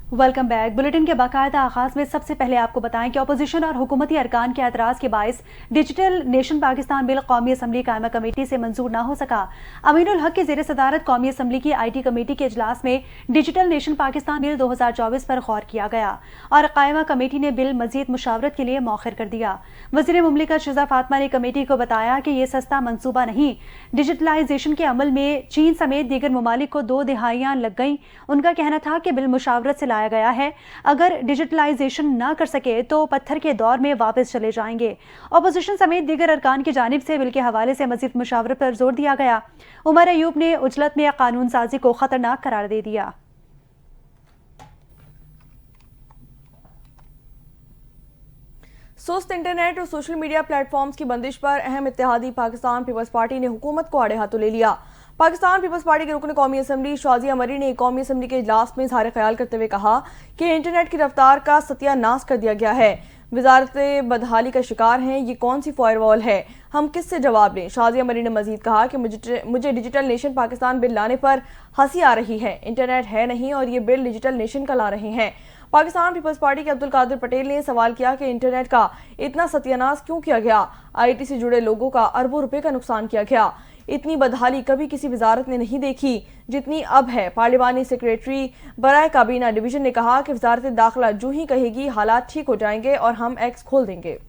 Welcome back. Bulletin के बाकायदा आगाज में सबसे पहले आपको बताएं कि अपोजिशन और हुकूमती अरकान के एतराज़ के बायस डिजिटल नेशन पाकिस्तान बिल कौमी असम्बली कायमा कमेटी से मंजूर न हो सका। अमीनुल हक की ज़ेर सदारत कौमी असम्बली की IT कमेटी के इजलास में डिजिटल नेशन पाकिस्तान बिल 2024 पर गौर किया गया और कायमा कमेटी ने बिल मजीद मुशावरत के लिए मौखर कर दिया। वज़ीर मुमलिकत शुजा फातिमा ने कमेटी को बताया कि ये सस्ता मनसूबा नहीं, डिजिटलाइजेशन के अमल में चीन समेत दीगर ममालिक को 2 दिहाइयाँ लग गईं। उनका कहना था कि बिल मुशावरत से लाया गया है, अगर डिजिटलाइजेशन ना कर सके तो पत्थर के दौर में वापस चले जाएंगे। अपोजिशन समेत दीगर अरकान की जानिब से बिल के हवाले से मजीद मुशावरत पर जोर दिया गया। उमर अयूब ने उजलत में कानून साजी को खतरनाक करार दे दिया। सुस्त इंटरनेट और सोशल मीडिया प्लेटफॉर्म्स की बंदिश पर अहम इत्तेहादी पाकिस्तान पीपल्स पार्टी ने हुकूमत को आड़े हाथों ले लिया। पाकिस्तान पीपल्स पार्टी के रुकन कौमी असम्बली शाजिया मरी ने कौमी असम्बली के इजलास में इजहार ख्याल करते हुए कहा कि इंटरनेट की रफ्तार का सत्यानाश कर दिया गया है। वजारत बदहाली का शिकार हैं, ये कौन सी फायरवॉल है, हम किससे जवाब दें। शाजिया मरी ने मजीद कहा कि मुझे डिजिटल नेशन पाकिस्तान बिल लाने पर हंसी आ रही है। इंटरनेट है नहीं और ये बिल डिजिटल नेशन का ला रहे हैं। पाकिस्तान पीपल्स पार्टी के अब्दुल कादिर पटेल ने सवाल किया कि इंटरनेट का इतना सत्यानाश क्यों किया गया। IT से जुड़े लोगों का अरबों रुपए का नुकसान किया गया। इतनी बदहाली कभी किसी वजारत ने नहीं देखी जितनी अब है। पार्लिमानी सेक्रेटरी बराए काबीना डिवीजन ने कहा कि वजारत दाखिला जो ही कहेगी हालात ठीक हो जाएंगे और हम एक्स खोल देंगे।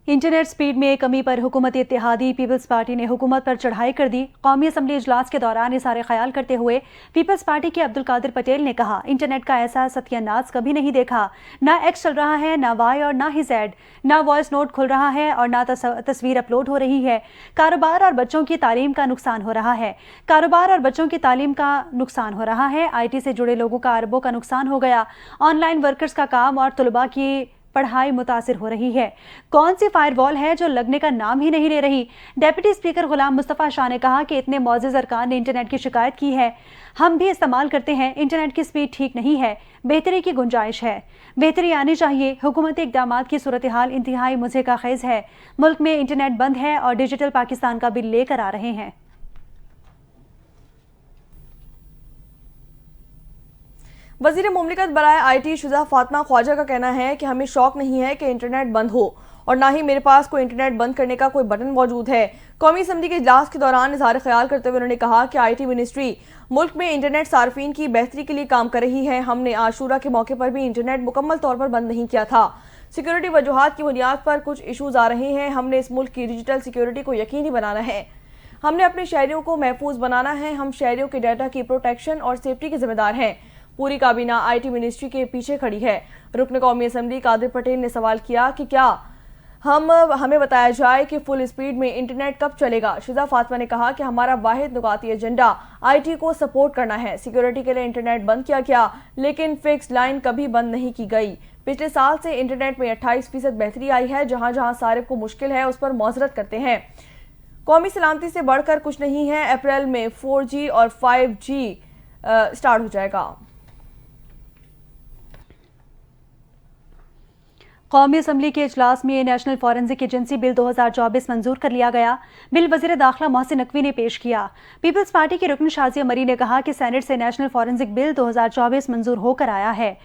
इंटरनेट स्पीड में कमी पर हुकूमती इत्तेहादी पीपल्स पार्टी ने हुकूमत पर चढ़ाई कर दी। कौमी असम्बली इजलास के दौरान इज़हार ख्याल करते हुए पीपल्स पार्टी के अब्दुल कादिर पटेल ने कहा, इंटरनेट का ऐसा सत्यानाश कभी नहीं देखा। ना एक्स चल रहा है, ना वाई और ना ही जेड, ना वॉइस नोट खुल रहा है और ना तस्वीर अपलोड हो रही है। कारोबार और बच्चों की तालीम का नुकसान हो रहा है। कारोबार और बच्चों की तालीम का नुकसान हो रहा है। IT से जुड़े लोगों का अरबों का नुकसान हो गया। ऑनलाइन वर्कर्स का काम और तलबा की पढ़ाई मुतासिर हो रही है। कौन सी फायरवॉल है जो लगने का नाम ही नहीं ले रही। डेप्यूटी स्पीकर गुलाम मुस्तफ़ा शाह ने कहा कि इतने मौजूद अरकान ने इंटरनेट की शिकायत की है, हम भी इस्तेमाल करते हैं। इंटरनेट की स्पीड ठीक नहीं है, बेहतरी की गुंजाइश है, बेहतरी आनी चाहिए। हुकूमती इक़दामात की सूरत हाल इंतहाई मुझे का खेज है। मुल्क में इंटरनेट बंद है और डिजिटल पाकिस्तान का बिल लेकर आ रहे हैं। वज़ीर मुमलिकत बराए IT शुजा फातिमा ख्वाजा का कहना है कि हमें शौक नहीं है कि इंटरनेट बंद हो और ना ही मेरे पास कोई इंटरनेट बंद करने का कोई बटन मौजूद है। कौमी असम्बली के इजलास के दौरान इजहार ख्याल करते हुए उन्होंने कहा कि IT मिनिस्ट्री मुल्क में इंटरनेट सार्फिन की बेहतरी के लिए काम कर रही है। हमने आशूरा के मौके पर भी इंटरनेट मुकम्मल तौर पर बंद नहीं किया था। सिक्योरिटी वजूहात की बुनियाद पर कुछ इशूज़ आ रहे हैं। हमने इस मुल्क की डिजिटल सिक्योरिटी को यकीनी बनाना है। हमने अपने शहरियों को महफूज बनाना है। हम शहरियों के डाटा की प्रोटेक्शन और सेफ्टी के जिम्मेदार हैं। पूरी काबीना IT मिनिस्ट्री के पीछे खड़ी है। रुकन कौमी असम्बली कादिर पटेल ने सवाल किया कि क्या हमें बताया जाए कि फुल स्पीड में इंटरनेट कब चलेगा। शुजा फातिमा ने कहा कि हमारा वाहिद नुकाती एजेंडा IT को सपोर्ट करना है। सिक्योरिटी के लिए इंटरनेट बंद किया गया लेकिन फिक्स लाइन कभी बंद नहीं की गई। पिछले साल से इंटरनेट में 28% बेहतरी आई है। जहां जहां सारिब को मुश्किल है उस पर मौजरत करते हैं। कौमी सलामती से बढ़कर कुछ नहीं है। अप्रैल में 4G और 5G स्टार्ट हो जाएगा। कौमी असम्बली के इजलास में नेशनल फॉरेंसिक एजेंसी बिल 2024 मंजूर कर लिया गया। बिल वज़ीर दाखिला मोहसिन नकवी ने पेश किया। पीपल्स पार्टी के रुकन शाजिया मरी ने कहा कि सेनेट से नेशनल फॉरेंसिक बिल 2024 मंजूर होकर आया है।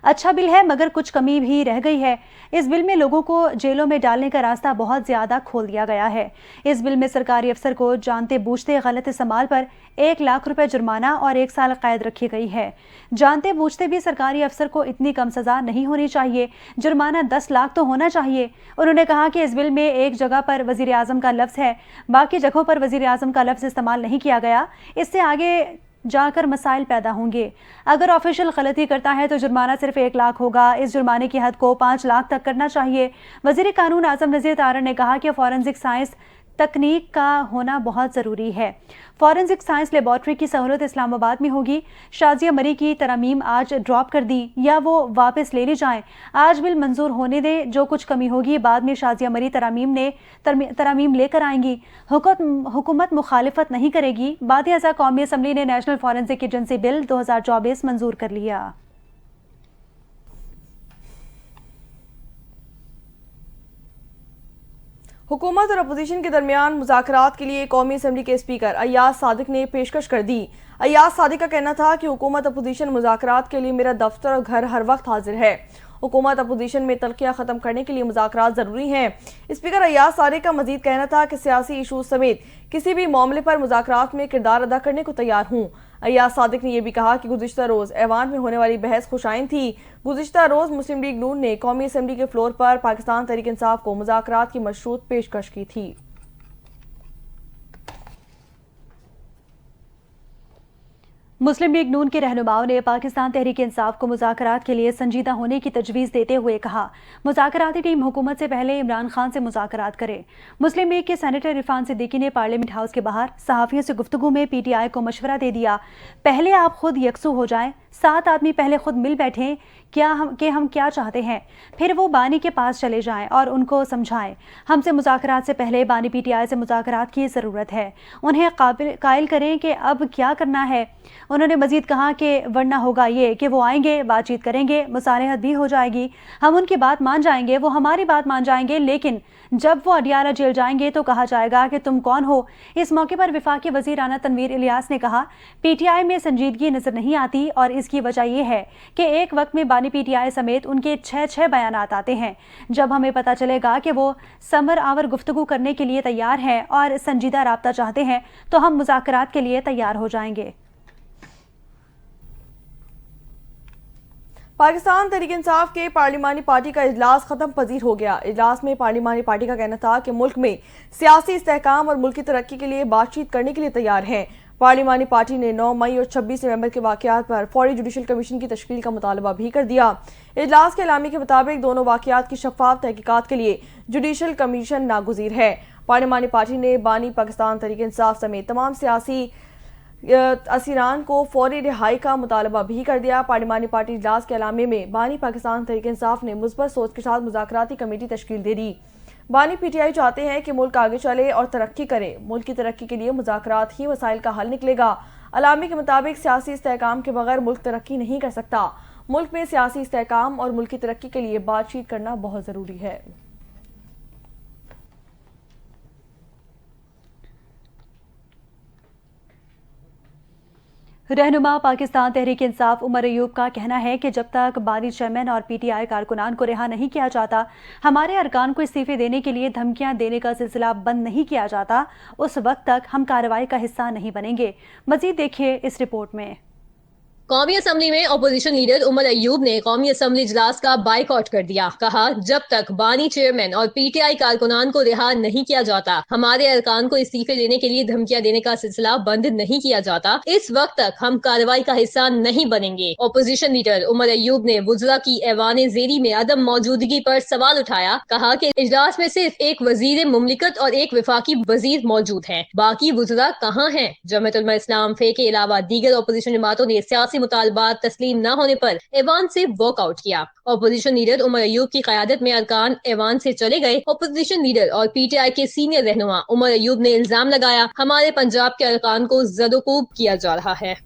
अच्छा बिल है मगर कुछ कमी भी रह गई है। इस बिल में लोगों को जेलों में डालने का रास्ता बहुत ज़्यादा खोल दिया गया है। इस बिल में सरकारी अफसर को जानते बूझते गलत इस्तेमाल पर 1 लाख रुपए जुर्माना और 1 साल कैद रखी गई है। जानते बूझते भी सरकारी अफसर को इतनी कम सज़ा नहीं होनी चाहिए, जुर्माना 10 लाख तो होना चाहिए। उन्होंने कहा कि इस बिल में एक जगह पर वज़ीर आज़म का लफ्ज़ है, बाकी जगहों पर वज़ीर आज़म का लफ्ज़ इस्तेमाल नहीं किया गया। इससे आगे जाकर मसाइल पैदा होंगे। अगर ऑफिशियल गलती करता है तो जुर्माना सिर्फ 1 लाख होगा। इस जुर्माने की हद को 5 लाख तक करना चाहिए। वज़ीर कानून आज़म नज़ीर तारड़ ने कहा कि फॉरेंसिक साइंस तकनीक का होना बहुत ज़रूरी है। फॉरेंसिक साइंस लेबॉर्ट्री की सहूलत इस्लामाबाद में होगी। शाजिया मरी की तरमीम आज ड्रॉप कर दी या वो वापस ले ली जाएं। आज बिल मंजूर होने दें, जो कुछ कमी होगी बाद में शाजिया मरी तरमीम लेकर आएंगी। हुकूमत मुखालिफत नहीं करेगी। बाद अज़ा कौमी असम्बली ने नेशनल फॉरेंसिक एजेंसी बिल 2024 मंजूर कर लिया। हुकूमत और अपोजिशन के दरमियान मुज़ाकरात के लिए कौमी असम्बली के स्पीकर अय्याज सादिक ने पेशकश कर दी। अय्याज सादिक का कहना था कि हुकूमत अपोजिशन मुज़ाकरात के लिए मेरा दफ्तर और घर हर वक्त हाजिर है। हुकूमत अपोजिशन में तलखियाँ ख़त्म करने के लिए मुज़ाकरात ज़रूरी हैं। स्पीकर अय्याज सादिक का मजीद कहना था कि सियासी इशूज़ समेत किसी भी मामले पर मुज़ाकरात में किरदार अदा करने को तैयार हूँ। अय्याज सादिक ने यह भी कहा कि गुज़िश्ता रोज़ ऐवान में होने वाली बहस खुशाइन थी। गुज़िश्ता रोज़ मुस्लिम लीग नून ने कौमी असम्बली के फ्लोर पर पाकिस्तान तहरीक इंसाफ को मुज़ाकरात की मशरूत पेशकश की थी। मुस्लिम लीग नून के रहनुमाओं ने पाकिस्तान तहरीक इंसाफ को मुज़ाकरात के लिए संजीदा होने की तजवीज़ देते हुए कहा, मुज़ाकराती टीम हुकूमत से पहले इमरान खान से मुज़ाकरात करे। मुस्लिम लीग के सेनेटर इरफान सिद्दीकी ने पार्लियामेंट हाउस के बाहर सहाफ़ियों से गुफ्तगू में PTI को मशवरा दे दिया, पहले आप खुद यकसू हो जाएं, 7 आदमी पहले खुद मिल बैठें हम क्या चाहते हैं, फिर वो बानी के पास चले जाएं और उनको समझाएं। हमसे मुज़ाकरात से पहले बानी PTI से मुज़ाकरात की ज़रूरत है, उन्हें कायल करें कि अब क्या करना है। उन्होंने मजीद कहा कि वरना होगा ये कि वो आएंगे, बातचीत करेंगे, मुसालहत भी हो जाएगी, हम उनकी बात मान जाएंगे, वो हमारी बात मान जाएंगे, लेकिन जब वो अडियाला जेल जाएंगे तो कहा जाएगा कि तुम कौन हो। इस मौके पर वफाकी वज़ीर राना तनवीर इलियास ने कहा, PTI में संजीदगी नज़र नहीं आती और इसकी वजह यह है कि एक वक्त में बानी PTI समेत उनके 6 बयानात आते हैं। जब हमें पता चलेगा कि वो समर आवर गुफ्तगू करने के लिए तैयार हैं और संजीदा राब्ता चाहते हैं तो हम मुज़ाकरात के लिए तैयार हो जाएंगे। पाकिस्तान तहरीक इंसाफ के पार्लिमानी पार्टी का इजलास खत्म पजीर हो गया। इजलास में पार्लिमानी पार्टी का कहना था कि मुल्क में सियासी इस्तेहकाम और मुल्क की तरक्की के लिए बातचीत करने के लिए तैयार है। पार्लिमानी पार्टी ने 9 मई और 26 नवंबर के वाकयात पर फौरी जुडिशल कमीशन की तश्कील का मुतालबा भी कर दिया। इजलास के एलामी के मुताबिक दोनों वाकयात की शफाफ तहकीकात के लिए जुडिशल कमीशन नागुज़ीर है। पार्लिमानी पार्टी ने बानी पाकिस्तान तहरीक इंसाफ समेत तमाम सियासी असीरान को फौरी रिहाई का मुतालबा भी कर दिया। पार्लिमानी पार्टी इजलास के अलामे में बानी पाकिस्तान तहरीक इंसाफ ने मुस्बत सोच के साथ मुज़ाकराती कमेटी तश्कील दे दी। बानी PTI चाहते हैं कि मुल्क आगे चले और तरक्की करे। मुल्क की तरक्की के लिए मुज़ाकरात ही मसाइल का हल निकलेगा। अलामी के मुताबिक सियासी इस्तेहकाम के बगैर मुल्क तरक्की नहीं कर सकता। मुल्क में सियासी इस्तेहकाम और मुल्क की तरक्की के लिए बातचीत करना बहुत ज़रूरी है। रहनुमा पाकिस्तान तहरीक इंसाफ उमर अयूब का कहना है कि जब तक बानी चेयरमैन और PTI कारकुनान को रिहा नहीं किया जाता, हमारे अरकान को इस्तीफे देने के लिए धमकियां देने का सिलसिला बंद नहीं किया जाता, उस वक्त तक हम कार्रवाई का हिस्सा नहीं बनेंगे। मजीद देखिए इस रिपोर्ट में। कौमी असम्बली में अपोजिशन लीडर उमर अयूब ने कौमी असम्बली इजलास का बाइकआउट कर दिया। कहा, जब तक बानी चेयरमैन और PTI कारकुनान को रिहा नहीं किया जाता, हमारे अरकान को इस्तीफे देने के लिए धमकियां देने का सिलसिला बंद नहीं किया जाता, इस वक्त तक हम कार्रवाई का हिस्सा नहीं बनेंगे। अपोजिशन लीडर उमर अयूब ने वुज़रा की ऐवान ज़ेरी में अदम मौजूदगी पर सवाल उठाया। कहा कि इजलास में सिर्फ एक वजीर मुमलिकत और एक वफाकी वजीर मौजूद है, बाकी वुज़रा कहाँ हैं। जमात उलमा इस्लाम फे के अलावा दीगर अपोजिशन जमातों ने सियासी मुतालबात तस्लीम न होने पर ऐवान से वॉकआउट किया। अपोजिशन लीडर उमर अयूब की क़यादत में अरकान ऐवान से चले गए। अपोजिशन लीडर और PTI के सीनियर रहनुमा उमर अयूब ने इल्जाम लगाया, हमारे पंजाब के अरकान को ज़दोकूब किया जा रहा है।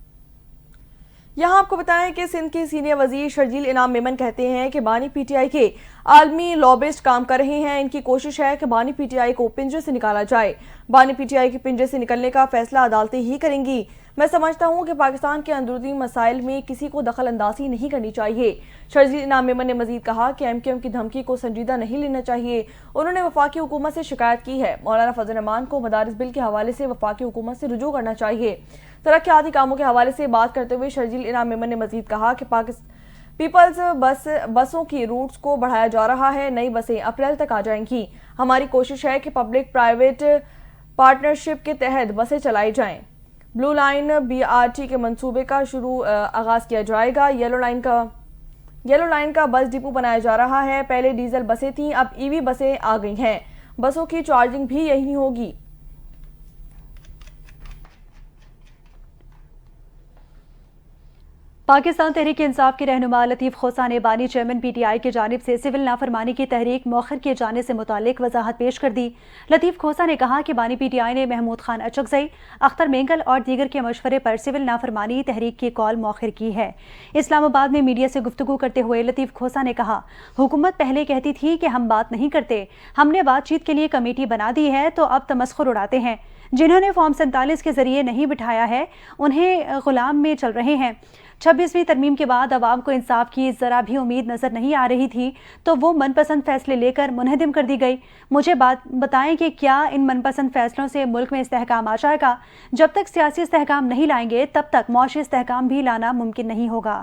यहाँ आपको बताएं कि सिंध के सीनियर वजीर शर्जील इनाम मेमन कहते हैं कि बानी PTI के आलमी लॉबिस्ट काम कर रहे हैं। इनकी कोशिश है कि बानी PTI को पिंजरे से निकाला जाए। बानी PTI के पिंजरे से निकलने का फैसला अदालतें ही करेंगी। मैं समझता हूँ कि पाकिस्तान के अंदरूनी मसाइल में किसी को दखल अंदाजी नहीं करनी चाहिए। शर्जील इनाम मेमन ने मजीद कहा कि MQM की धमकी को संजीदा नहीं लेना चाहिए। उन्होंने वफाकी हुकूमत से शिकायत की है। मौलाना फजल रहमान को मदारिस बिल के हवाले से वफाकी हुकूमत से रुजू करना चाहिए। तरक्याती कामों के हवाले से बात करते हुए शर्जील इनाम मेमन ने मजीद कहा कि पीपल्स बसों की रूट्स को बढ़ाया जा रहा है। नई बसें अप्रैल तक आ जाएंगी। हमारी कोशिश है कि पब्लिक प्राइवेट पार्टनरशिप के तहत बसें चलाई जाएं। ब्लू लाइन BRT के मंसूबे का आगाज किया जाएगा। येलो लाइन का बस डिपो बनाया जा रहा है। पहले डीजल बसें थीं, अब EV बसें आ गई हैं। बसों की चार्जिंग भी यही होगी। پاکستان تحریک انصاف کے رہنما لطیف کھوسہ نے بانی چیئرمین پی ٹی آئی کی جانب سے سول نافرمانی کی تحریک مؤخر کیے جانے سے متعلق وضاحت پیش کر دی۔ لطیف کھوسہ نے کہا کہ بانی پی ٹی آئی نے محمود خان اچکزئی، اختر مینگل اور دیگر کے مشورے پر سول نافرمانی تحریک کی کال مؤخر کی ہے۔ اسلام آباد میں میڈیا سے گفتگو کرتے ہوئے لطیف کھوسہ نے کہا، حکومت پہلے کہتی تھی کہ ہم بات نہیں کرتے، ہم نے بات چیت کے لیے کمیٹی بنا دی ہے تو اب تمسخر اڑاتے ہیں۔ جنہوں نے فارم 47 کے ذریعے نہیں بٹھایا ہے انہیں غلام میں چل رہے ہیں۔ 26ویں ترمیم کے بعد عوام کو انصاف کی ذرا بھی امید نظر نہیں آ رہی تھی تو وہ من پسند فیصلے لے کر منہدم کر دی گئی۔ مجھے بتائیں کہ کیا ان من پسند فیصلوں سے ملک میں استحکام آ جائے گا؟ جب تک سیاسی استحکام نہیں لائیں گے تب تک معاشی استحکام بھی لانا ممکن نہیں ہوگا۔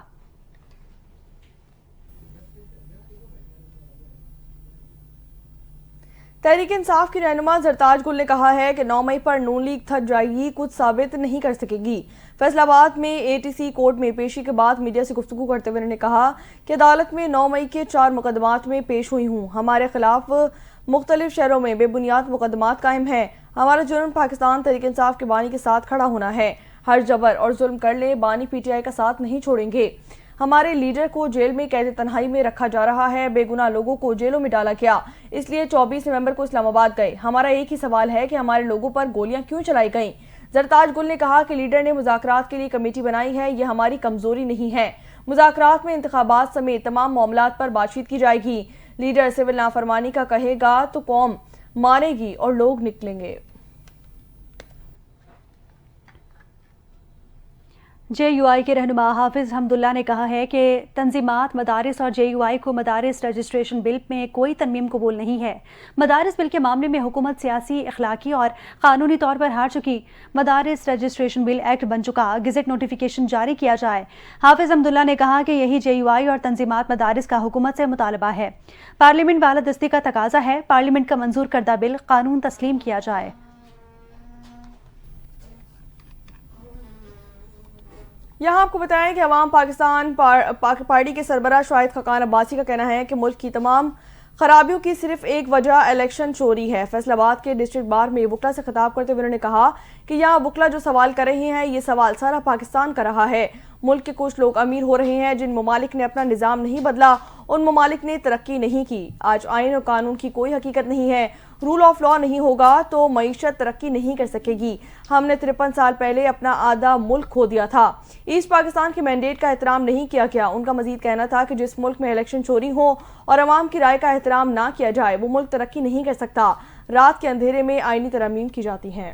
تحریک انصاف کی رہنما زرتاج گل نے کہا ہے کہ 9 مئی پر نون لیگ تھک جائے گی، کچھ ثابت نہیں کر سکے گی۔ فیصل آباد میں اے ٹی سی کورٹ میں پیشی کے بعد میڈیا سے گفتگو کرتے ہوئے انہوں نے کہا کہ عدالت میں 9 مئی کے 4 مقدمات میں پیش ہوئی ہوں۔ ہمارے خلاف مختلف شہروں میں بے بنیاد مقدمات قائم ہیں۔ ہمارا جرم پاکستان تحریک انصاف کے بانی کے ساتھ کھڑا ہونا ہے۔ ہر جبر اور ظلم کر لے بانی پی ٹی آئی کا ساتھ نہیں چھوڑیں گے۔ ہمارے لیڈر کو جیل میں قید تنہائی میں رکھا جا رہا ہے، بے گناہ لوگوں کو جیلوں میں ڈالا گیا، اس لیے 24 نومبر کو اسلام آباد گئے۔ ہمارا ایک ہی سوال ہے کہ ہمارے لوگوں پر گولیاں کیوں چلائی گئیں؟ زرتاج گل نے کہا کہ لیڈر نے مذاکرات کے لیے کمیٹی بنائی ہے، یہ ہماری کمزوری نہیں ہے۔ مذاکرات میں انتخابات سمیت تمام معاملات پر بات چیت کی جائے گی۔ لیڈر سول نافرمانی کا کہے گا تو قوم مانے گی اور لوگ نکلیں گے۔ جے یو آئی کے رہنما حافظ حمداللہ نے کہا ہے کہ تنظیمات، مدارس اور جے یو آئی کو مدارس رجسٹریشن بل میں کوئی ترمیم قبول نہیں ہے۔ مدارس بل کے معاملے میں حکومت سیاسی، اخلاقی اور قانونی طور پر ہار چکی۔ مدارس رجسٹریشن بل ایکٹ بن چکا، گزٹ نوٹیفیکیشن جاری کیا جائے۔ حافظ حمداللہ نے کہا کہ یہی جے یو آئی اور تنظیمات مدارس کا حکومت سے مطالبہ ہے۔ پارلیمنٹ بالادستی کا تقاضا ہے، پارلیمنٹ کا منظور کردہ بل قانون تسلیم کیا جائے۔ یہاں آپ کو بتائیں کہ عوام پاکستان پارٹی کے سربراہ شاہد خاقان عباسی کا کہنا ہے کہ ملک کی تمام خرابیوں کی صرف ایک وجہ الیکشن چوری ہے۔ فیصل آباد کے ڈسٹرکٹ بار میں وکلا سے خطاب کرتے ہوئے انہوں نے کہا کہ یہاں وکلا جو سوال کر رہے ہیں یہ سوال سارا پاکستان کر رہا ہے۔ ملک کے کچھ لوگ امیر ہو رہے ہیں، جن ممالک نے اپنا نظام نہیں بدلا ان ممالک نے ترقی نہیں کی۔ آج آئین اور قانون کی کوئی حقیقت نہیں ہے، رول آف لا نہیں ہوگا تو معیشت ترقی نہیں کر سکے گی۔ ہم نے 53 سال پہلے اپنا آدھا ملک کھو دیا تھا، ایسٹ پاکستان کے مینڈیٹ کا احترام نہیں کیا گیا۔ ان کا مزید کہنا تھا کہ جس ملک میں الیکشن چوری ہو اور عوام کی رائے کا احترام نہ کیا جائے وہ ملک ترقی نہیں کر سکتا۔ رات کے اندھیرے میں آئینی ترامیم کی جاتی ہیں۔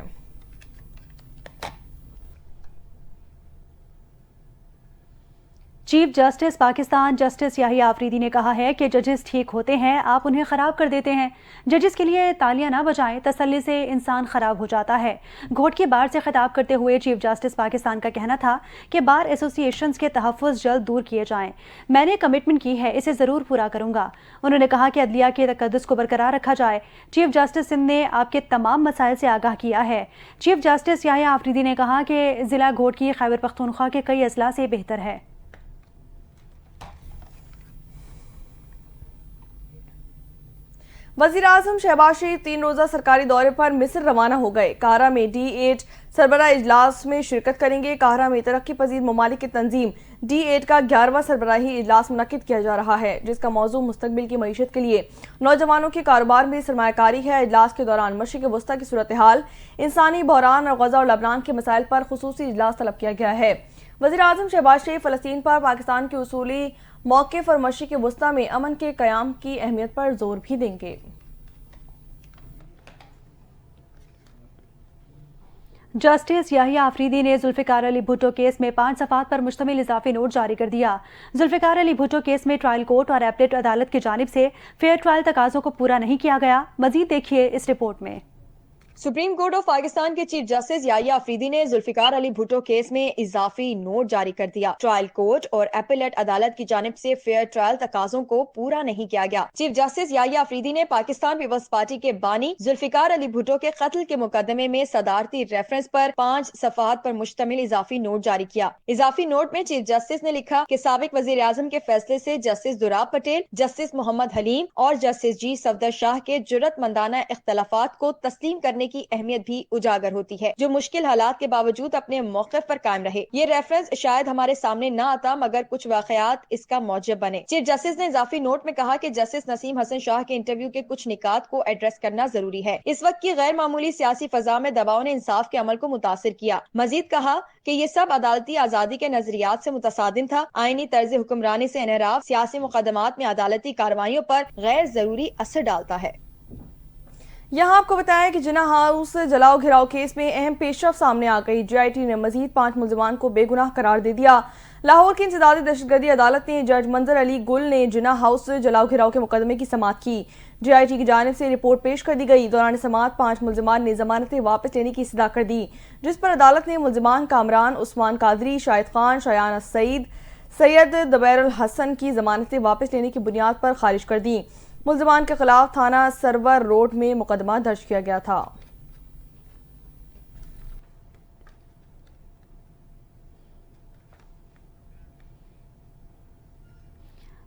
چیف جسٹس پاکستان جسٹس یحییٰ آفریدی نے کہا ہے کہ ججز ٹھیک ہوتے ہیں، آپ انہیں خراب کر دیتے ہیں۔ ججز کے لیے تالیاں نہ بجائیں، تسلی سے انسان خراب ہو جاتا ہے۔ گھوٹ کی بار سے خطاب کرتے ہوئے چیف جسٹس پاکستان کا کہنا تھا کہ بار ایسوسی ایشنز کے تحفظ جلد دور کیے جائیں۔ میں نے کمٹمنٹ کی ہے، اسے ضرور پورا کروں گا۔ انہوں نے کہا کہ عدلیہ کے تقدس کو برقرار رکھا جائے۔ چیف جسٹس سندھ نے آپ کے تمام مسائل سے آگاہ کیا ہے۔ چیف جسٹس یحییٰ آفریدی نے کہا کہ ضلع گھوٹ کی خیبر پختونخوا کے کئی اضلاع سے بہتر ہے۔ وزیراعظم شہباز شریف 3 روزہ سرکاری دورے پر مصر روانہ ہو گئے۔ قاہرہ میں D8 سربراہ اجلاس میں شرکت کریں گے۔ قاہرہ میں ترقی پذیر ممالک کی تنظیم D8 کا 11واں سربراہی اجلاس منعقد کیا جا رہا ہے، جس کا موضوع مستقبل کی معیشت کے لیے نوجوانوں کے کاروبار میں سرمایہ کاری ہے۔ اجلاس کے دوران مشرق وسطیٰ کی صورتحال، انسانی بحران اور غزہ اور لبنان کے مسائل پر خصوصی اجلاس طلب کیا گیا ہے۔ وزیراعظم شہباز شریف فلسطین پر پاکستان کے اصولی موقف اور مشرق وسطیٰ میں امن کے قیام کی اہمیت پر زور بھی دیں گے۔ جسٹس یحییٰ آفریدی نے ذوالفقار علی بھٹو کیس میں 5 صفحات پر مشتمل اضافی نوٹ جاری کر دیا۔ ذوالفقار علی بھٹو کیس میں ٹرائل کورٹ اور ایپلیٹ عدالت کی جانب سے فیئر ٹرائل تقاضوں کو پورا نہیں کیا گیا۔ مزید دیکھیے اس رپورٹ میں۔ سپریم کورٹ آف پاکستان کے چیف جسٹس یحییٰ آفریدی نے ذوالفقار علی بھٹو کیس میں اضافی نوٹ جاری کر دیا۔ ٹرائل کورٹ اور ایپلیٹ عدالت کی جانب سے فیئر ٹرائل تقاضوں کو پورا نہیں کیا گیا۔ چیف جسٹس یحییٰ آفریدی نے پاکستان پیپلز پارٹی کے بانی ذوالفقار علی بھٹو کے قتل کے مقدمے میں صدارتی ریفرنس پر 5 صفحات پر مشتمل اضافی نوٹ جاری کیا۔ اضافی نوٹ میں چیف جسٹس نے لکھا کہ سابق وزیر اعظم کے فیصلے سے جسٹس دوراب پٹیل، جسٹس محمد حلیم اور جسٹس جی صفدر شاہ کے جرأت مندانہ اختلافات کو تسلیم کرنے کرنے کی اہمیت بھی اجاگر ہوتی ہے، جو مشکل حالات کے باوجود اپنے موقف پر قائم رہے۔ یہ ریفرنس شاید ہمارے سامنے نہ آتا مگر کچھ واقعات اس کا موجب بنے۔ چیف جسٹس نے اضافی نوٹ میں کہا کہ جسٹس نسیم حسن شاہ کے انٹرویو کے کچھ نکات کو ایڈریس کرنا ضروری ہے۔ اس وقت کی غیر معمولی سیاسی فضا میں دباؤ نے انصاف کے عمل کو متاثر کیا۔ مزید کہا کہ یہ سب عدالتی آزادی کے نظریات سے متصادم تھا۔ آئینی طرز حکمرانی سے انحراف سیاسی مقدمات میں عدالتی کارروائیوں پر غیر ضروری اثر ڈالتا ہے۔ یہاں آپ کو بتائیں کہ جناح ہاؤس جلاؤ گھراؤ کیس میں اہم پیش رفت سامنے آ گئی۔ جے آئی ٹی نے مزید 5 ملزمان کو بے گناہ قرار دے دیا۔ لاہور کی انسدادی دہشت گردی عدالت نے جج منظر علی گل نے جناح ہاؤس جلاؤ گھراؤ کے مقدمے کی سماعت کی۔ جے آئی ٹی کی جانب سے رپورٹ پیش کر دی گئی۔ دوران سماعت 5 ملزمان نے ضمانتیں واپس لینے کی استدعا کر دی، جس پر عدالت نے ملزمان کامران، عثمان قادری، شاہد خان، شایان سعید، سید دبیر الحسن کی ضمانتیں واپس لینے کی بنیاد پر خارج کر دی۔ ملزمان کے خلاف تھانہ سرور روڈ میں مقدمہ درج کیا گیا تھا۔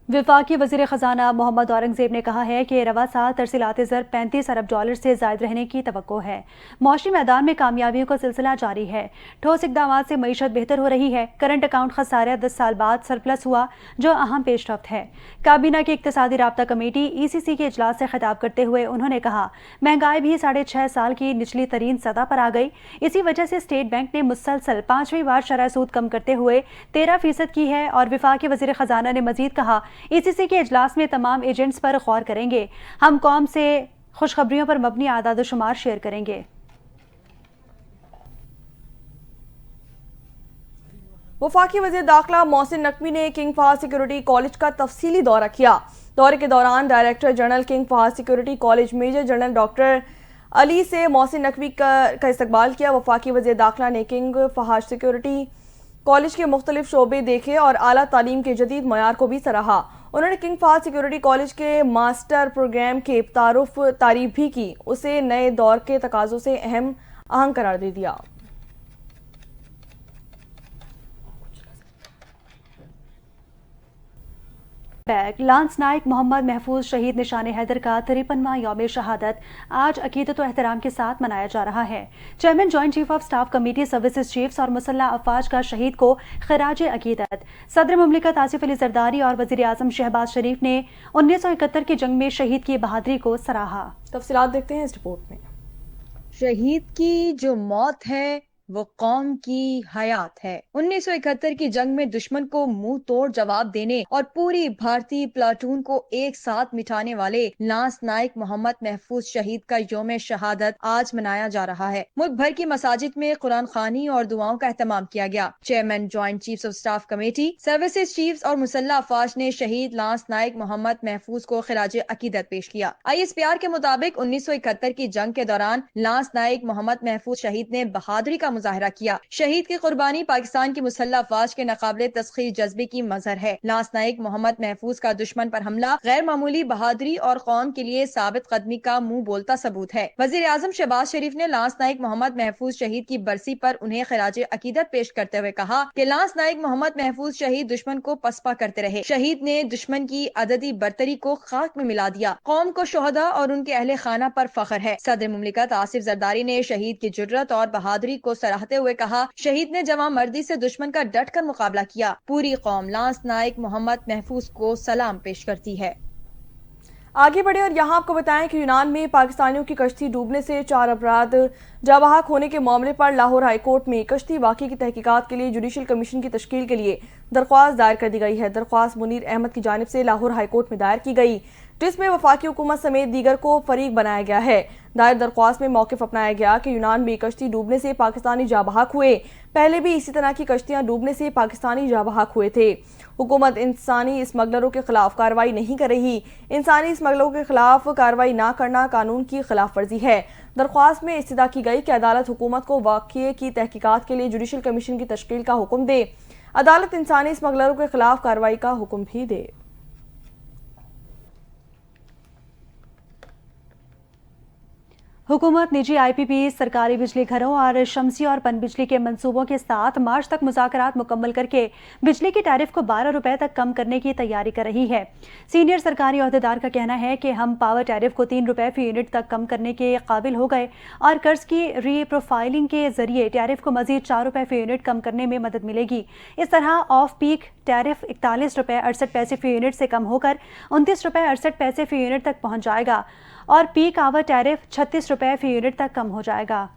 وفاقی وزیر خزانہ محمد اورنگزیب نے کہا ہے کہ رواں سال ترسیلات زر 35 ارب ڈالر سے زائد رہنے کی توقع ہے۔ معاشی میدان میں کامیابیوں کا سلسلہ جاری ہے۔ ٹھوس اقدامات سے معیشت بہتر ہو رہی ہے۔ کرنٹ اکاؤنٹ خسارہ 10 سال بعد سرپلس ہوا، جو اہم پیش رفت ہے۔ کابینہ کی اقتصادی رابطہ کمیٹی ECC کے اجلاس سے خطاب کرتے ہوئے انہوں نے کہا، مہنگائی بھی 6.5 سال کی نچلی ترین سطح پر آ گئی۔ اسی وجہ سے اسٹیٹ بینک نے مسلسل 5ویں بار شرح سود کم کرتے ہوئے 13% کی ہے۔ اور وفاقی وزیر خزانہ نے مزید کہا، ECC کے اجلاس میں تمام ایجنٹس پر غور کریں گے۔ ہم قوم سے خوشخبریوں پر مبنی اعداد و شمار شیئر کریں گے۔ وفاقی وزیر داخلہ محسن نقوی نے کنگ فہد سیکورٹی کالج کا تفصیلی دورہ کیا۔ دورے کے دوران director general King Fahd security college major general doctor Ali سے محسن نقوی کا استقبال کیا۔ وفاقی وزیر داخلہ نے کنگ فہد سیکورٹی کالج کے مختلف شعبے دیکھے اور اعلیٰ تعلیم کے جدید معیار کو بھی سراہا۔ انہوں نے کنگ فہد سیکورٹی کالج کے ماسٹر پروگرام کے تعریف بھی کی، اسے نئے دور کے تقاضوں سے اہم قرار دے دیا۔ لانس نائک محمد محفوظ شہید نشان حیدر کا 53واں یوم شہادت آج عقیدت و احترام کے ساتھ منایا جا رہا ہے۔ Chairman joint chief of staff committee services chiefs اور مسلح افواج کا شہید کو خراج عقیدت۔ صدر مملکت آصف علی زرداری اور وزیر اعظم شہباز شریف نے 1971 کی جنگ میں شہید کی بہادری کو سراہا۔ تفصیلات دیکھتے ہیں اس رپورٹ میں۔ شہید کی جو موت ہے وہ قوم کی حیات ہے۔ 1971 کی جنگ میں دشمن کو منہ توڑ جواب دینے اور پوری بھارتی پلاٹون کو ایک ساتھ مٹانے والے لانس نائک محمد محفوظ شہید کا یوم شہادت آج منایا جا رہا ہے۔ ملک بھر کی مساجد میں قرآن خوانی اور دعاؤں کا اہتمام کیا گیا۔ Chairman joint chiefs of staff committee services chiefs اور مسلح افواج نے شہید لانس نائک محمد محفوظ کو خراج عقیدت پیش کیا۔ ISPR کے مطابق 1971 کی جنگ کے دوران لانس نائک محمد محفوظ شہید نے بہادری کا مظاہرہ کیا۔ شہید کی قربانی پاکستان کی مسلح افواج کے ناقابل تسخیر جذبے کی مظہر ہے۔ لانس نائک محمد محفوظ کا دشمن پر حملہ غیر معمولی بہادری اور قوم کے لیے ثابت قدمی کا منہ بولتا ثبوت ہے۔ وزیر اعظم شہباز شریف نے لانس نائک محمد محفوظ شہید کی برسی پر انہیں خراج عقیدت پیش کرتے ہوئے کہا کہ لانس نائک محمد محفوظ شہید دشمن کو پسپا کرتے رہے۔ شہید نے دشمن کی عددی برتری کو خاک میں ملا دیا۔ قوم کو شہداء اور ان کے اہل خانہ پر فخر ہے۔ صدر مملکت آصف زرداری نے شہید کی جرأت اور بہادری کو سراہتے ہوئے کہا، شہید نے جواں مردی سے دشمن کا ڈٹ کر مقابلہ کیا۔ پوری قوم لانس نائک محمد محفوظ کو سلام پیش کرتی ہے۔ آگے بڑھے اور یہاں آپ کو بتائیں کہ یونان میں پاکستانیوں کی کشتی ڈوبنے سے 4 افراد جاں بحق ہونے کے معاملے پر لاہور ہائی کورٹ میں کشتی واقعے کی تحقیقات کے لیے جوڈیشل کمیشن کی تشکیل کے لیے درخواست دائر کر دی گئی ہے۔ درخواست منیر احمد کی جانب سے لاہور ہائی کورٹ میں دائر کی گئی، جس میں وفاقی حکومت سمیت دیگر کو فریق بنایا گیا ہے۔ دائر درخواست میں موقف اپنایا گیا کہ یونان میں کشتی ڈوبنے سے پاکستانی جاں بحق ہوئے، پہلے بھی اسی طرح کی کشتیاں ڈوبنے سے پاکستانی جاں بحق ہوئے تھے۔ حکومت انسانی اسمگلروں کے خلاف کارروائی نہیں کر رہی۔ انسانی اسمگلروں کے خلاف کارروائی نہ کرنا قانون کی خلاف ورزی ہے۔ درخواست میں استدعا کی گئی کہ عدالت حکومت کو واقعے کی تحقیقات کے لیے جوڈیشل کمیشن کی تشکیل کا حکم دے۔ عدالت انسانی اسمگلروں کے خلاف کارروائی کا حکم بھی دے۔ हुकूमत निजी IPP, सरकारी बिजली घरों और शमसी और पन बिजली के मंसूबों के साथ मार्च तक मुज़ाकरात मुकम्मल करके बिजली की टैरिफ को 12 रुपए तक कम करने की तैयारी कर रही है। सीनियर सरकारी अहदेदार का कहना है कि हम पावर टैरिफ को 3 रुपए फी यूनिट तक कम करने के काबिल हो गए और कर्ज की री-प्रोफाइलिंग के जरिए टैरिफ को मजीद 4 रुपए फी यूनिट कम करने में मदद मिलेगी। इस तरह ऑफ पीक टैरिफ 41 रुपए 68 पैसे फी यूनिट से कम होकर 29 रुपए 68 पैसे फी यूनिट तक पहुंच जाएगा और पीक आवर टैरिफ 36 रुपए फी यूनिट तक कम हो जाएगा।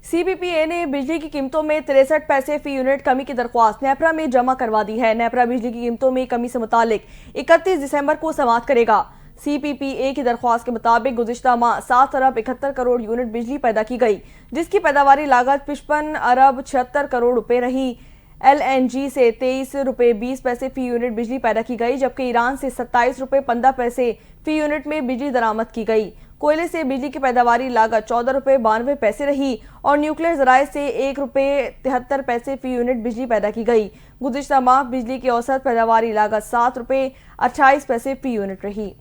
CPPA ने बिजली की कीमतों में 63 पैसे फी यूनिट कमी की दरख्वास्त नेपरा में जमा करवा दी है। नेपरा बिजली की कीमतों में कमी से मुतालिक 31 दिसंबर को समाअत करेगा। CPPA की दरख्वास्त के मुताबिक गुज़िश्ता माह 7 अरब 71 करोड़ यूनिट बिजली पैदा की गई, जिसकी पैदावारी लागत 55 अरब 76 करोड़ रुपए रही। LNG से 23 रुपए 20 पैसे फी यूनिट बिजली पैदा की गई, जबकि ईरान से 27 रुपए 15 पैसे फी यूनिट में बिजली दरामद की गई। कोयले से बिजली की पैदावारी लागत 14 रुपए 92 पैसे रही और न्यूक्लियर ज़राए से 1 रुपए 73 पैसे फी यूनिट बिजली पैदा की गई। गुज़िश्ता माह बिजली की औसत पैदावारी लागत 7 रुपए 28 पैसे फी यूनिट रही।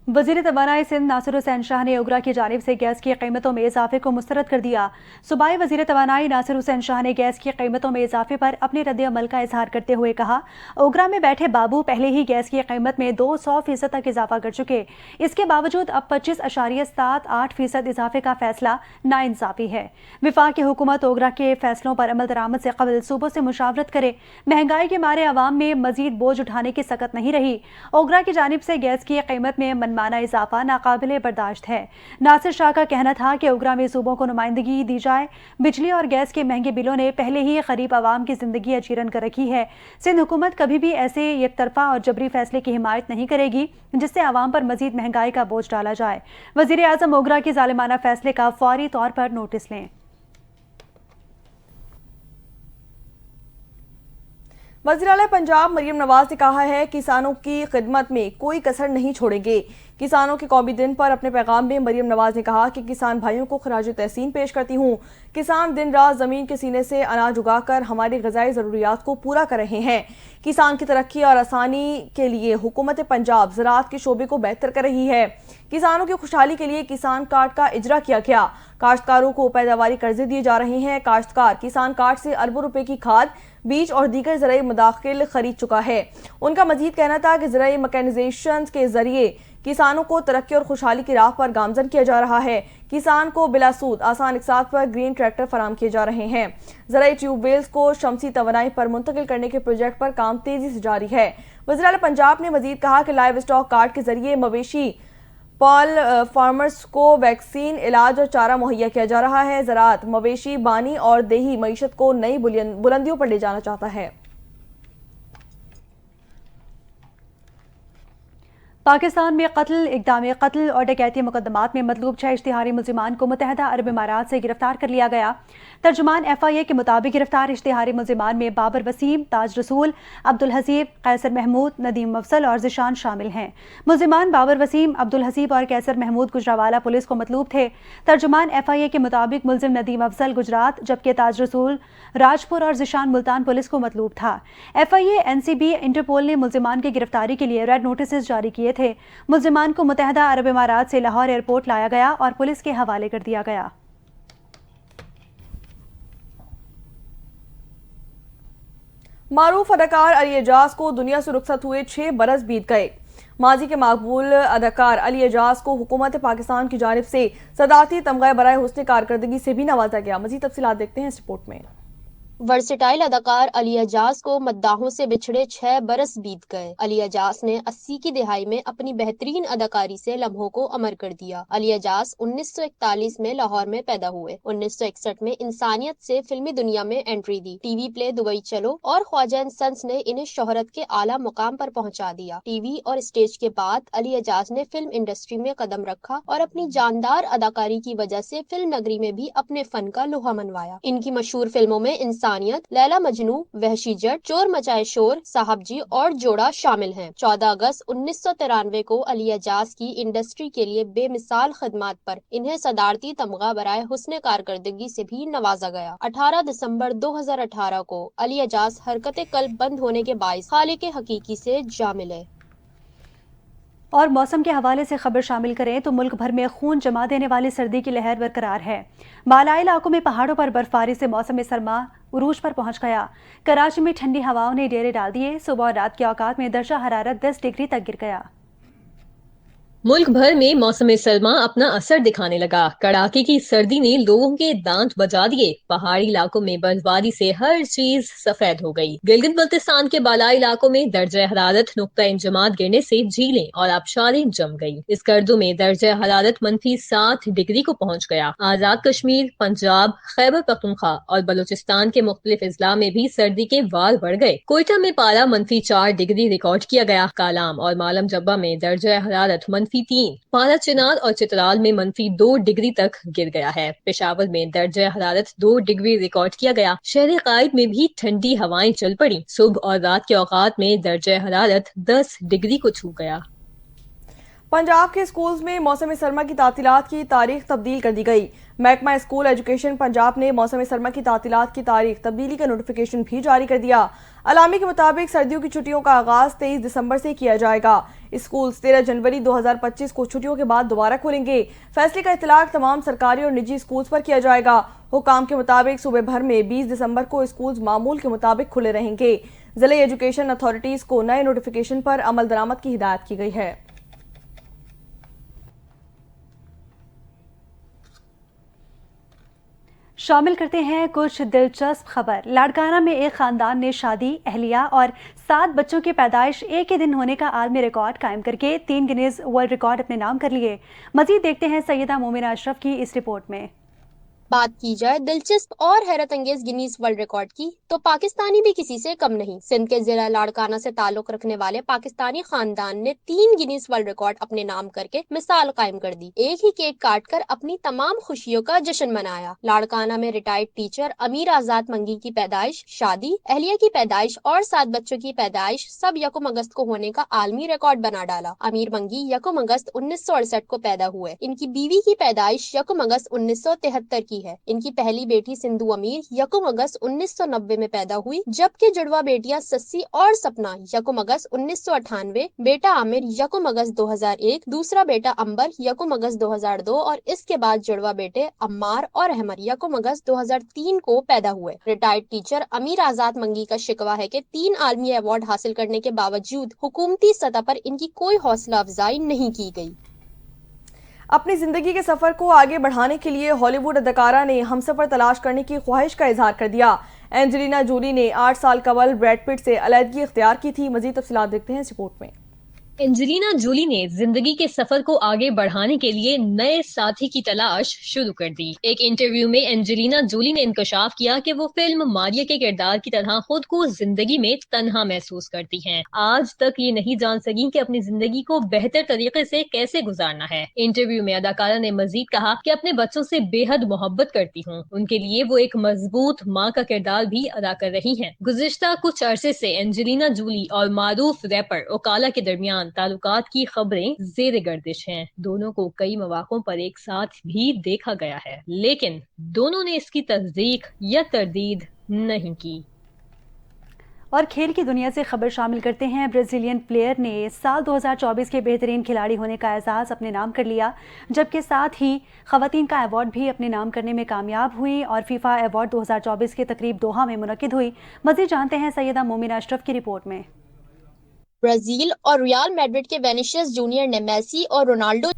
वज़ीर तवानाई सिंध नासिर हुसैन शाह ने ओगरा की जानिब से गैस की कीमतों में इजाफे को मुस्तरद कर दिया। सूबाई वज़ीर तवानाई नासिर हुसैन शाह ने गैस की कीमतों में इजाफे पर अपने रद्द अमल का इजहार करते हुए कहा, ओगरा में बैठे बाबू पहले ही गैस की कीमत में 200% तक इजाफा कर चुके, इसके बावजूद अब 25.78% इजाफे का फैसला नाइंसाफी है। वफाकी हुकूमत ओगरा के फैसलों पर अमल दरामद से कबल सूबों से मुशावरत करे। महंगाई के मारे अवाम में मजीद बोझ उठाने की सकत नहीं रही। ओगरा की जानिब से गैस की कीमत में माना इजाफा नाकाबिले बर्दाश्त है। नासिर शाह का कहना था कि ओगरा में सूबों को नुमाइंदगी दी जाए। बिजली और गैस के महंगे बिलों ने पहले ही गरीब आवाम की जिंदगी अजीरन कर रखी है। सिंध हुकूमत कभी भी ऐसे एक तरफा और जबरी फैसले की हिमायत नहीं करेगी जिससे आवाम पर मजीद महंगाई का बोझ डाला जाए। वजीर आजम ओगरा के जालिमाना फैसले का फौरी तौर पर नोटिस लें। वज़ीर आला पंजाब मरियम नवाज ने कहा है किसानों की खिदमत में कोई कसर नहीं छोड़ेंगे। किसानों के कौमी दिन पर अपने पैगाम में मरियम नवाज ने कहा कि किसान भाइयों को खराज तहसीन पेश करती हूँ। किसान दिन रात ज़मीन के सीने से अनाज उगाकर हमारी ग़िज़ाई ज़रूरियात को पूरा कर रहे हैं। किसान की तरक्की और आसानी के लिए हुकूमत पंजाब ज़राअत के शोबे को बेहतर कर रही है। किसानों की खुशहाली के लिए किसान कार्ड का इजरा किया गया। काश्तकारों को पैदावारी कर्जे दिए जा रहे हैं। काश्तकार किसान कार्ड से अरबों रुपए की खाद, बीज और दीगर ज़राई मदाखिल खरीद चुका है। उनका मजीद कहना था कि ज़राई मैकेनाइजेशन के जरिए किसानों को तरक्की और खुशहाली की राह पर गामजन किया जा रहा है। किसान को बिलासूद आसान इकसात पर ग्रीन ट्रैक्टर फराम किए जा रहे हैं। ज़राई ट्यूबवेल्स को शमसी तवानाई पर मुंतकिल करने के प्रोजेक्ट पर काम तेजी से जारी है। वज़ीर आला पंजाब ने मजीद कहा कि लाइव स्टॉक कार्ड के जरिए मवेशी पॉल फार्मर्स को वैक्सीन, इलाज और चारा मुहैया किया जा रहा है। ज़राअत, मवेशी बानी और देही मईशत को नई बुलंदियों पर ले जाना चाहता है। पाकिस्तान में कत्ल, इक़दाम कत्ल और डकैती मुकदमात में मतलूब 6 इश्तिहारी मुलजिमान को मुत्तहदा अरब इमारात से गिरफ्तार कर लिया गया। तर्जुमान FIA के मुताबिक गिरफ्तार इश्तिहारी मुलजिमान में बाबर वसीम, ताज रसूल, अब्दुल हसीब, कैसर महमूद, नदीम अफजल और ज़िशान शामिल हैं। मुलजिमान बाबर वसीम, अब्दुल हसीब और कैसर महमूद गुजरावाला पुलिस को मतलूब थे। तर्जुमान FIA के मुताबिक मुलजिम नदीम अफजल गुजरात, जबकि ताज रसूल राजपुर और ज़िशान मुल्तान पुलिस को मतलूब था। FIA, NCB, इंटरपोल ने मुलजिमान की गिरफ्तारी के लिए रेड नोटिस जारी किए थे। मुलजिमान को मुत्तहदा अरब इमारात से लाहौर एयरपोर्ट लाया गया और पुलिस के हवाले कर दिया गया। मारूफ अदाकार अली एजाज को दुनिया से रुखसत हुए 6 बरस बीत गए। माजी के मकबूल अदाकार अली एजाज को हुकूमत पाकिस्तान की जानिब से सदारती तमगा बराए हुस्न कारकर्दगी से भी नवाजा गया। मजीद तफसीलात देखते हैं इस रिपोर्ट में। वर्सेटाइल अदाकार अली एजाज को मद्दाहों से बिछड़े 6 बरस बीत गए। अली एजाज ने 80 की दिहाई में अपनी बेहतरीन अदाकारी से लम्हों को अमर कर दिया। अली एजाज 1941 में लाहौर में पैदा हुए। 1961 में इंसानियत से फिल्मी दुनिया में एंट्री दी। टीवी प्ले दुबई चलो और ख्वाजा एंड सन्स ने इन्हें शोहरत के आला मुकाम पर पहुंचा दिया। टीवी और स्टेज के बाद अली एजाज ने फिल्म इंडस्ट्री में कदम रखा और अपनी जानदार अदाकारी की वजह से फिल्म नगरी में भी अपने फन का लोहा मनवाया। इनकी मशहूर फिल्मों में इंसान इंसानियत, लैला मजनू, वहशी जट, चोर मचाए शोर, साहब जी और जोड़ा शामिल हैं। 14 अगस्त 1993 को अली एजाज की इंडस्ट्री के लिए बेमिसाल खदमात पर इन्हें सदारती तमगा बराए हुस्न कारकर्दगी से भी नवाजा गया। 18 दिसंबर 2018 को अली एजाज हरकत कल्ब बंद होने के बाइस खालिक हकीकी से जा मिले। और मौसम के हवाले से खबर शामिल करें तो मुल्क भर में खून जमा देने वाली सर्दी की लहर बरकरार है। बालाई इलाकों में पहाड़ों पर बर्फबारी से मौसम सरमा उरूज पर पहुंच गया। कराची में ठंडी हवाओं ने डेरे डाल दिए। सुबह और रात के औकात में दर्जा हरारत 10 डिग्री तक गिर गया। मुल्क भर में मौसम सरमा अपना असर दिखाने लगा। कड़ाके की सर्दी ने लोगों के दांत बजा दिए। पहाड़ी इलाकों में बर्फबारी से हर चीज सफेद हो गई। गिलगित बल्तिस्तान के बालाई इलाकों में दर्जा हरारत नुक्ता इंजमात गिरने से झीलें और आबशारें जम गई। इस गर्दों में दर्जा हरारत -7 डिग्री को पहुंच गया। आजाद कश्मीर, पंजाब, खैबर पख्तूनख्वा और बलूचिस्तान के मुख्तलिफ अजला में भी सर्दी के वार बढ़ गए। कोयटा में पारा -4 डिग्री रिकॉर्ड किया गया। कालाम और मालम जब्बा में दर्जा हरारत -3, पारा चिनार और चित्राल में -2 डिग्री तक गिर गया है। पेशावर में दर्जा हरारत 2 डिग्री रिकॉर्ड किया गया। शहर कायद में भी ठंडी हवाएं चल पड़ी। सुबह और रात के औकात में दर्जा हरारत 10 डिग्री को छू गया। पंजाब के स्कूल्स में मौसम सरमा की तातीलात की तारीख तब्दील कर दी गई। महकमा स्कूल एजुकेशन पंजाब ने मौसम सरमा की तातीलात की तारीख तब्दीली का नोटिफिकेशन भी जारी कर दिया। अलामी के मुताबिक सर्दियों की छुट्टियों का आगाज 23 दिसंबर से किया जाएगा। स्कूल 13 जनवरी 2025 को छुट्टियों के बाद दोबारा खोलेंगे। फैसले का इतलाक तमाम सरकारी और निजी स्कूल्स पर किया जाएगा। हुकाम के मुताबिक सूबे भर में 20 दिसंबर को स्कूल्स मामूल के मुताबिक खुले रहेंगे। जिला एजुकेशन अथॉरिटीज को नए नोटिफिकेशन पर अमल दरामद की हिदायत की गई है। शामिल करते हैं कुछ दिलचस्प खबर। लाड़काना में एक खानदान ने शादी, अहलिया और 7 बच्चों की पैदाइश एक ही दिन होने का आलमी रिकॉर्ड कायम करके 3 गिनीज वर्ल्ड रिकॉर्ड अपने नाम कर लिए। मजीद देखते हैं सैयदा मोमिना अशरफ की इस रिपोर्ट में। बात की जाए दिलचस्प और हैरत अंगेज गिनीज वर्ल्ड रिकॉर्ड की तो पाकिस्तानी भी किसी से कम नहीं। सिंध के जिला लाड़काना से ताल्लुक रखने वाले पाकिस्तानी खानदान ने 3 गिनीज वर्ल्ड रिकॉर्ड अपने नाम करके मिसाल कायम कर दी। एक ही केक काटकर अपनी तमाम खुशियों का जश्न मनाया। लाड़काना में रिटायर्ड टीचर अमीर आजाद मंगी की पैदाइश, शादी, अहलिया की पैदाइश और 7 बच्चों की पैदाइश सब 1 अगस्त को होने का आलमी रिकॉर्ड बना डाला। अमीर मंगी 1 अगस्त 1968 को पैदा हुए। इनकी बीवी की पैदाइश 1 अगस्त 1973 की है। इनकी पहली बेटी सिंधु अमीर 1 अगस्त 1990 में पैदा हुई, जबकि जुड़वा बेटियां सस्सी और सपना 1 अगस्त 1998, बेटा आमिर 1 अगस्त 2001, दूसरा बेटा अंबर 1 अगस्त 2002 और इसके बाद जुड़वा बेटे अम्मार और अहमद 1 अगस्त 2003 को पैदा हुए। रिटायर्ड टीचर अमीर आजाद मंगी का शिकवा है कि 3 आलमी अवार्ड हासिल करने के बावजूद हुकूमती सतह पर इनकी कोई हौसला अफजाई नहीं की गई। अपनी जिंदगी के सफर को आगे बढ़ाने के लिए हॉलीवुड अदाकारा ने हमसफर तलाश करने की ख्वाहिश का इजहार कर दिया। एंजेलिना जूली ने 8 साल कबल ब्रैड पिट से अलहदगी इख्तियार की थी। मजीद तफसीलात देखते हैं इस रिपोर्ट में। एंजेलिना जूली ने जिंदगी के सफर को आगे बढ़ाने के लिए नए साथी की तलाश शुरू कर दी। एक इंटरव्यू में एंजेलिना जूली ने इंकशाफ किया कि वो फिल्म मारिया के किरदार की तरह खुद को जिंदगी में तन्हा महसूस करती हैं। आज तक ये नहीं जान सकी कि अपनी जिंदगी को बेहतर तरीके से कैसे गुजारना है। इंटरव्यू में अदाकारा ने मजीद कहा कि अपने बच्चों से बेहद मोहब्बत करती हूँ। उनके लिए वो एक मजबूत माँ का किरदार भी अदा कर रही हैं। गुज़िश्ता कुछ अरसे से एंजेलिना जूली और मारूफ रैपर ओकाला के दरमियान ताल्लुकात की खबरें ज़ेरे गर्दिश हैं। दोनों को कई मौक़ों पर एक साथ भी देखा गया है, लेकिन दोनों ने इसकी तस्दीक या तरदीद नहीं की। और खेल की दुनिया से खबर शामिल करते हैं। ब्राजीलियन प्लेयर ने साल 2024 के बेहतरीन खिलाड़ी होने का एजाज़ अपने नाम कर लिया, जबकि साथ ही ख़वातीन का अवार्ड भी अपने नाम करने में कामयाब हुई और फीफा अवार्ड 2024 की तकरीब दोहा में मुनक्किद हुई। मज़ीद जानते हैं सैयदा मोमिना अशरफ की रिपोर्ट में। ब्राजील और रियल मैड्रिड के विनीसियस जूनियर ने मेसी और रोनाल्डो।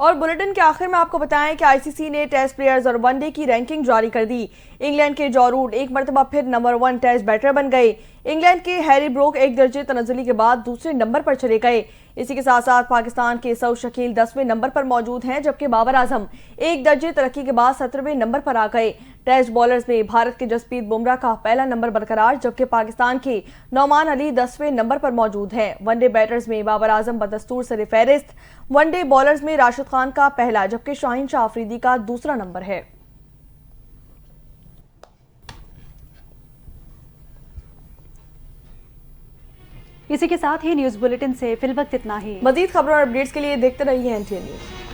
और बुलेटिन के आखिर में आपको बताएं कि आईसीसी ने टेस्ट प्लेयर्स और वनडे की रैंकिंग जारी कर दी। इंग्लैंड के जॉ रूट एक मरतबा फिर नंबर 1 टेस्ट बैटर बन गए। इंग्लैंड के हैरी ब्रोक एक दर्जे तनज़्ज़ुली के बाद दूसरे नंबर पर चले गए। इसी के साथ साथ पाकिस्तान के सऊद शकील 10वें नंबर पर मौजूद हैं, जबकि बाबर आजम एक दर्जे तरक्की के बाद 17वें नंबर पर आ गए। टेस्ट बॉलर्स में भारत के जसप्रीत बुमराह का पहला नंबर बरकरार, जबकि पाकिस्तान के नौमान अली 10वें नंबर पर मौजूद हैं। वनडे बैटर्स में बाबर आजम बदस्तूर सर फहरिस्त। वनडे बॉलर्स में राशिद खान का पहला, जबकि शाहीन शाह अफरीदी का दूसरा नंबर है। इसी के साथ ही न्यूज बुलेटिन से फिलवक्त इतना ही। मजीद खबरों और अपडेट्स के लिए देखते रहिए NTN न्यूज।